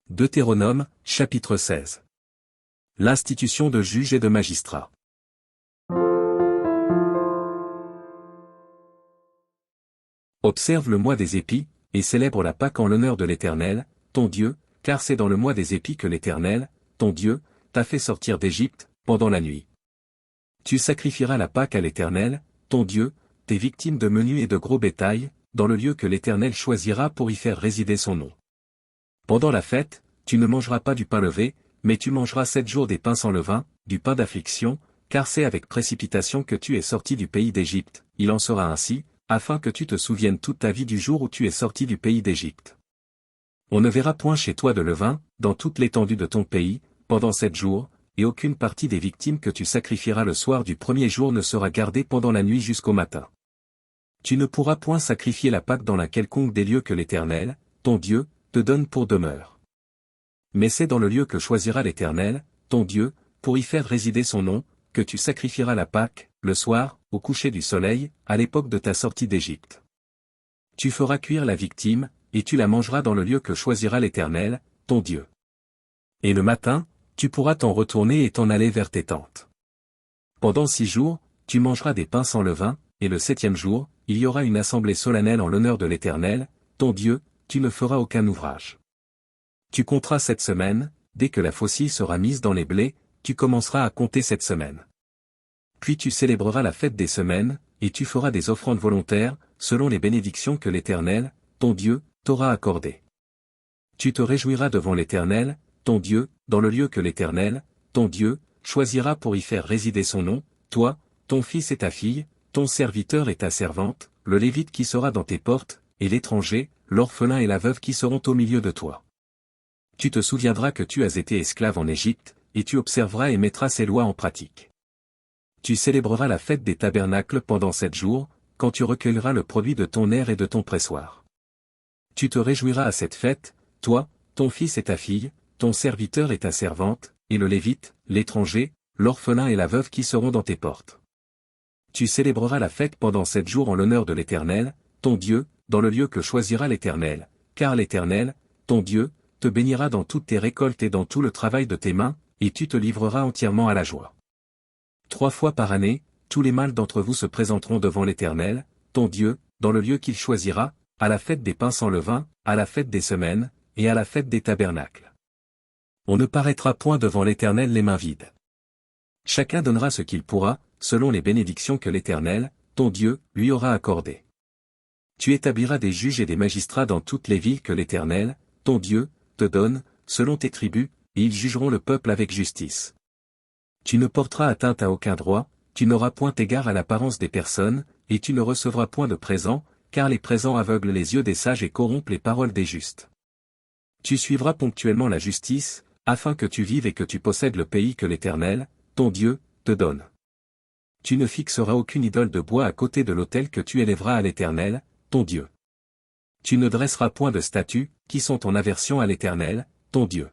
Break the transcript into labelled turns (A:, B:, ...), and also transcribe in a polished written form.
A: Deutéronome, chapitre 16. L'institution de juges et de magistrats. Observe le mois des épis, et célèbre la Pâque en l'honneur de l'Éternel, ton Dieu, car c'est dans le mois des épis que l'Éternel, ton Dieu, t'a fait sortir d'Égypte, pendant la nuit. Tu sacrifieras la Pâque à l'Éternel, ton Dieu, tes victimes de menu et de gros bétail, dans le lieu que l'Éternel choisira pour y faire résider son nom. Pendant la fête, tu ne mangeras pas du pain levé, mais tu mangeras 7 jours des pains sans levain, du pain d'affliction, car c'est avec précipitation que tu es sorti du pays d'Égypte, il en sera ainsi, afin que tu te souviennes toute ta vie du jour où tu es sorti du pays d'Égypte. On ne verra point chez toi de levain, dans toute l'étendue de ton pays, pendant 7 jours, et aucune partie des victimes que tu sacrifieras le soir du premier jour ne sera gardée pendant la nuit jusqu'au matin. Tu ne pourras point sacrifier la Pâque dans la quelconque des lieux que l'Éternel, ton Dieu, te donne pour demeure. Mais c'est dans le lieu que choisira l'Éternel, ton Dieu, pour y faire résider son nom, que tu sacrifieras la Pâque, le soir, au coucher du soleil, à l'époque de ta sortie d'Égypte. Tu feras cuire la victime, et tu la mangeras dans le lieu que choisira l'Éternel, ton Dieu. Et le matin, tu pourras t'en retourner et t'en aller vers tes tentes. Pendant 6 jours, tu mangeras des pains sans levain, et le 7e jour, il y aura une assemblée solennelle en l'honneur de l'Éternel, ton Dieu, tu ne feras aucun ouvrage. Tu compteras 7 semaines, dès que la faucille sera mise dans les blés, tu commenceras à compter 7 semaines. Puis tu célébreras la fête des semaines, et tu feras des offrandes volontaires, selon les bénédictions que l'Éternel, ton Dieu, t'aura accordées. Tu te réjouiras devant l'Éternel, ton Dieu, dans le lieu que l'Éternel, ton Dieu, choisira pour y faire résider son nom, toi, ton fils et ta fille, ton serviteur et ta servante, le Lévite qui sera dans tes portes, et l'étranger, l'orphelin et la veuve qui seront au milieu de toi. Tu te souviendras que tu as été esclave en Égypte, et tu observeras et mettras ces lois en pratique. Tu célébreras la fête des tabernacles pendant 7 jours, quand tu recueilleras le produit de ton aire et de ton pressoir. Tu te réjouiras à cette fête, toi, ton fils et ta fille, ton serviteur et ta servante, et le Lévite, l'étranger, l'orphelin et la veuve qui seront dans tes portes. Tu célébreras la fête pendant 7 jours en l'honneur de l'Éternel, ton Dieu, dans le lieu que choisira l'Éternel, car l'Éternel, ton Dieu, te bénira dans toutes tes récoltes et dans tout le travail de tes mains, et tu te livreras entièrement à la joie. 3 fois par année, tous les mâles d'entre vous se présenteront devant l'Éternel, ton Dieu, dans le lieu qu'il choisira, à la fête des pains sans levain, à la fête des semaines, et à la fête des tabernacles. On ne paraîtra point devant l'Éternel les mains vides. Chacun donnera ce qu'il pourra, selon les bénédictions que l'Éternel, ton Dieu, lui aura accordées. Tu établiras des juges et des magistrats dans toutes les villes que l'Éternel, ton Dieu, te donne, selon tes tribus, et ils jugeront le peuple avec justice. Tu ne porteras atteinte à aucun droit, tu n'auras point égard à l'apparence des personnes, et tu ne recevras point de présents, car les présents aveuglent les yeux des sages et corrompent les paroles des justes. Tu suivras ponctuellement la justice, afin que tu vives et que tu possèdes le pays que l'Éternel, ton Dieu, te donne. Tu ne fixeras aucune idole de bois à côté de l'autel que tu élèveras à l'Éternel, ton Dieu. Tu ne dresseras point de statues, qui sont en aversion à l'Éternel, ton Dieu.